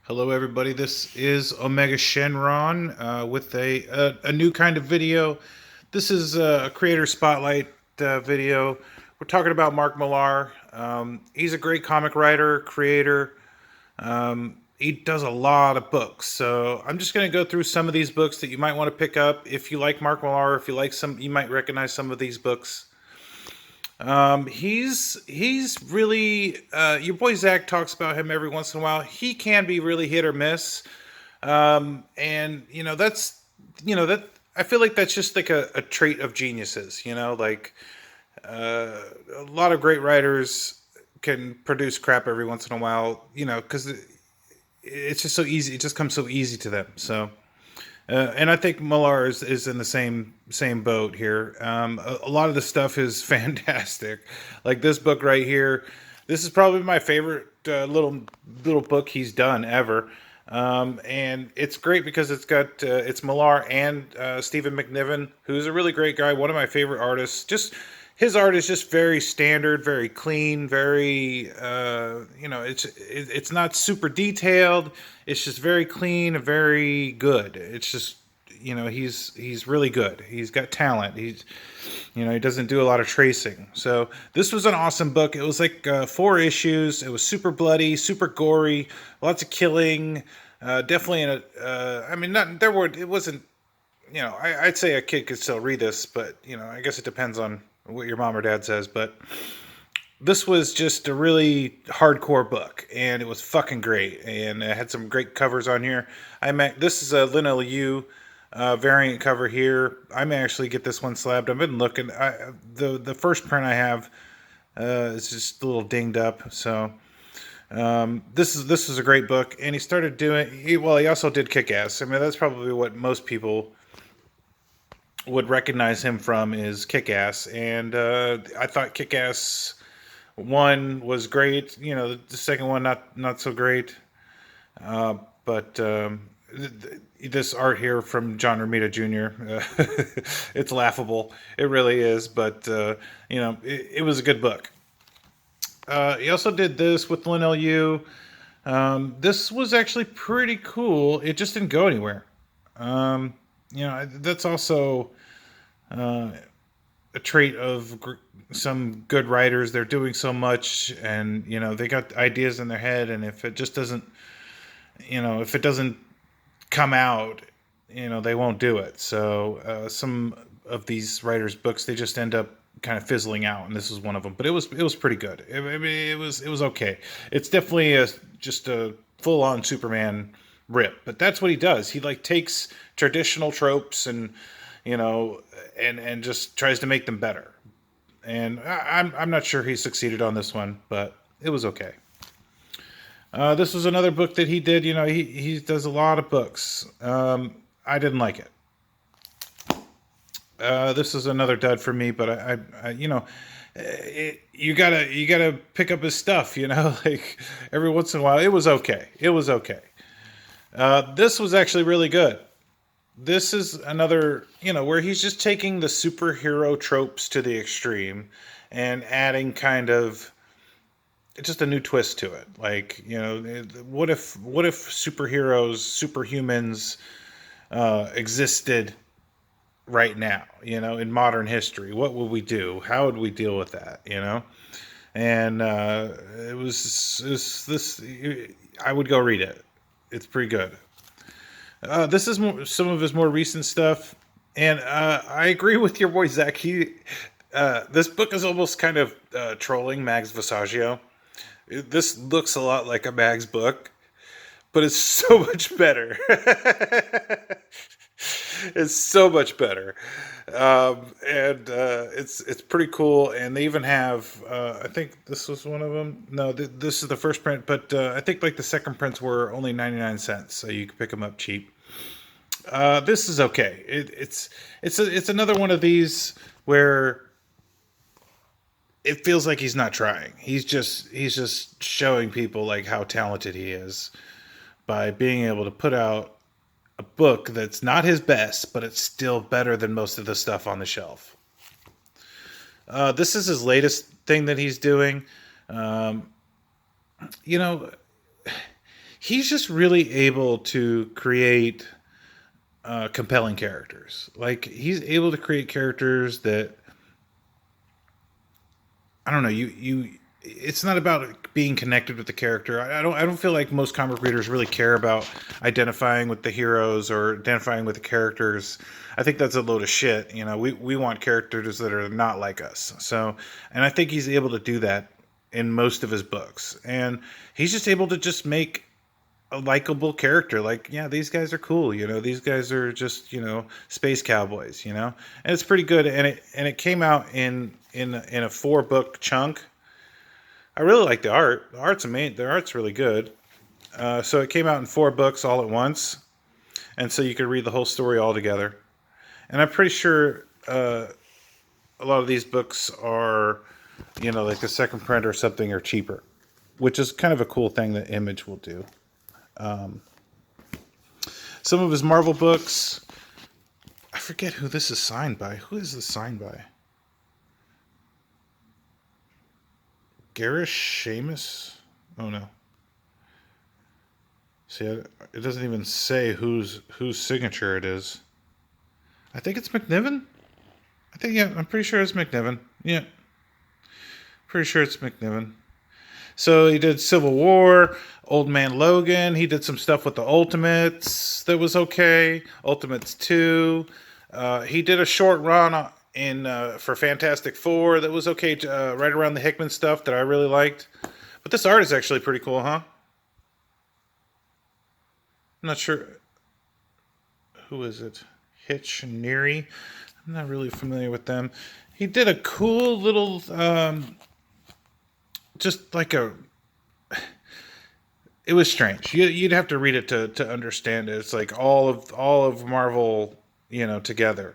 Hello, everybody. This is Omega Shenron with a new kind of video. This is a creator spotlight video. We're talking about Mark Millar. He's a great comic writer, creator. He does a lot of books. So I'm just going to go through some of these books that you might want to pick up if you like Mark Millar. If you like some, you might recognize some of these books. He's really your boy Zach talks about him every once in a while. He can be really hit or miss, and that I feel like that's just like a trait of geniuses. Like a lot of great writers can produce crap every once in a while. Because it's just so easy. It just comes so easy to them. So. And I think Millar is in the same boat here. A lot of the stuff is fantastic. Like this book right here, this is probably my favorite little book he's done ever. And it's great because it's Millar and Stephen McNiven, who's a really great guy, one of my favorite artists. Just his art is just very standard, very clean, very it's not super detailed. It's just very clean, very good. It's just he's really good. He's got talent. He doesn't do a lot of tracing. So this was an awesome book. It was like 4 issues. It was super bloody, super gory, lots of killing. Definitely in a. I mean, not there were. It wasn't. I'd say a kid could still read this, but I guess it depends on what your mom or dad says. But this was just a really hardcore book, and it was fucking great, and it had some great covers on here. This is a Lin Yu variant cover here. I may actually get this one slabbed. I've been looking. The first print I have is just a little dinged up, so. This is a great book, and he started doing. He also did Kick Ass. I mean, that's probably what most people would recognize him from is Kick Ass, and I thought Kick Ass one was great. The second one not so great, but this art here from John Romita Jr. It's laughable. It really is, but it was a good book. He also did this with Lin Yu. This was actually pretty cool. It just didn't go anywhere. That's also a trait of some good writers. They're doing so much, and they got ideas in their head, and if it just doesn't, if it doesn't come out, they won't do it. So some of these writers' books, they just end up kind of fizzling out, and this was one of them. But it was pretty good. I mean, it was okay. It's definitely just a full on Superman rip, but that's what he does. He like takes traditional tropes and and just tries to make them better. And I'm not sure he succeeded on this one, but it was okay. This was another book that he did. He does a lot of books. I didn't like it. This is another dud for me, but you gotta pick up his stuff. Like every once in a while. It was okay. It was okay. This was actually really good. This is another, where he's just taking the superhero tropes to the extreme and adding kind of just a new twist to it. Like, what if superheroes, superhumans existed right now, in modern history? What would we do? How would we deal with that, And it was this. I would go read it. It's pretty good. This is some of his more recent stuff, and I agree with your boy Zach. This book is almost kind of trolling Mags Visaggio. This looks a lot like a Mags book, but it's so much better. It's so much better, and it's pretty cool. And they even have I think this was one of them. No, this is the first print, but I think like the second prints were only 99 cents, so you could pick them up cheap. This is okay. It's another one of these where it feels like he's not trying. He's just showing people like how talented he is by being able to put out a book that's not his best, but it's still better than most of the stuff on the shelf. This is his latest thing that he's doing. Um, you know, he's just really able to create compelling characters. Like he's able to create characters that I don't know. You. It's not about being connected with the character. I don't feel like most comic readers really care about identifying with the heroes or identifying with the characters. I think that's a load of shit. You know, we want characters that are not like us. So, and I think he's able to do that in most of his books. And he's just able to just make a likable character. Like, yeah, these guys are cool. You know, these guys are just space cowboys. You know, and it's pretty good. And it came out in a 4 book chunk. I really like the art. The art's amazing. The art's really good. So it came out in 4 books all at once, and so you could read the whole story all together. And I'm pretty sure a lot of these books are, like a second print or something, or cheaper, which is kind of a cool thing that Image will do. Some of his Marvel books, I forget who this is signed by. Who is this signed by? Garish Seamus? Oh no. See, it doesn't even say whose signature it is. I think it's McNiven. Yeah, I'm pretty sure it's McNiven. Yeah, pretty sure it's McNiven. So he did Civil War, Old Man Logan. He did some stuff with the Ultimates that was okay. Ultimates 2. He did a short run in for Fantastic Four that was okay. Right around the Hickman stuff that I really liked. But this art is actually pretty cool, huh? I'm not sure. Who is it? Hitch Neary. I'm not really familiar with them. He did a cool little, just like a. It was strange. You'd have to read it to understand it. It's like all of Marvel, together,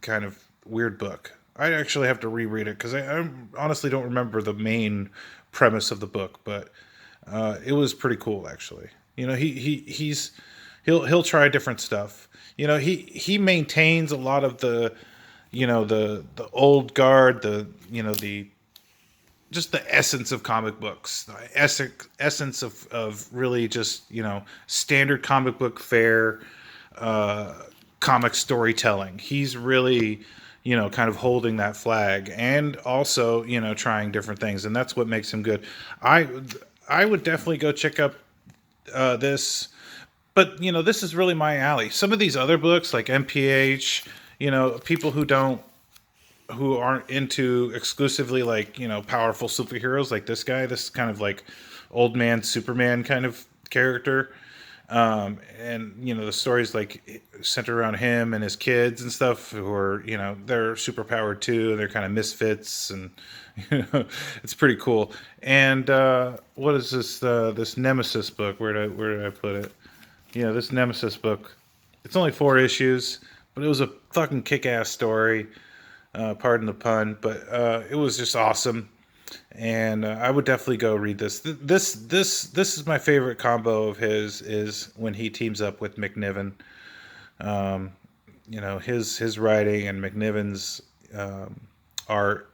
kind of weird book. I actually have to reread it because I honestly don't remember the main premise of the book, but it was pretty cool actually. He'll try different stuff. He maintains a lot of the the old guard, the just the essence of comic books, the essence of really just standard comic book fare, comic storytelling. He's really kind of holding that flag, and also trying different things, and that's what makes him good. I would definitely go check up this, but this is really my alley. Some of these other books like MPH, people who aren't into exclusively like powerful superheroes like this guy, this kind of like old man Superman kind of character, and the stories like center around him and his kids and stuff who are they're super powered too, and they're kind of misfits, and it's pretty cool. And what is this Nemesis book? Where did I put it? This Nemesis book, it's only 4 issues, but it was a fucking kick-ass story. Pardon the pun, but it was just awesome, and I would definitely go read this. This is my favorite combo of his, is when he teams up with McNiven. His writing and McNiven's art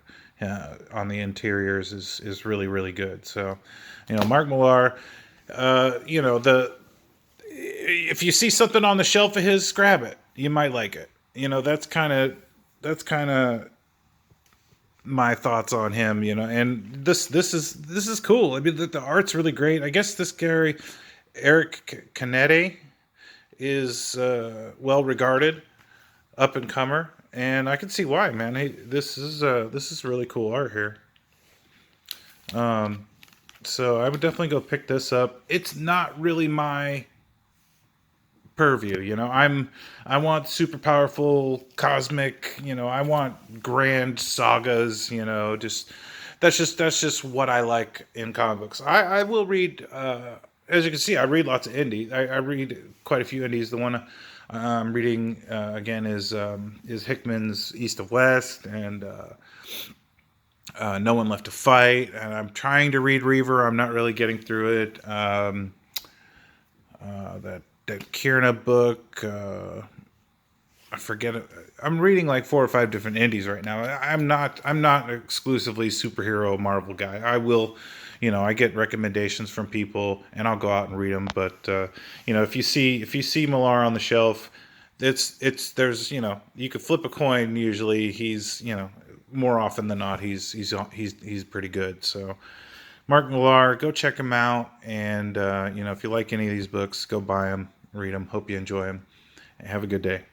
on the interiors is really really good. So, Mark Millar, if you see something on the shelf of his, grab it. You might like it. That's kind of my thoughts on him, and this is cool. I mean, the art's really great. I guess this guy, Eric Canetti, is well regarded, up and comer, and I can see why, man. Hey, this is really cool art here. So I would definitely go pick this up. It's not really my purview. I want super powerful cosmic, I want grand sagas, that's just what I like in comic books. I will read, as you can see, I read lots of indies. I read quite a few indies. The one I'm reading again is Hickman's East of West, and No One Left to Fight, and I'm trying to read Reaver. I'm not really getting through it. That Kierna book, I forget it. I'm reading like 4 or 5 different indies right now. I'm not exclusively superhero Marvel guy. I will, I get recommendations from people, and I'll go out and read them. But if you see Millar on the shelf, there's you could flip a coin. Usually, more often than not, he's pretty good. So Mark Millar, go check him out, and if you like any of these books, go buy them, read them. Hope you enjoy them. Have a good day.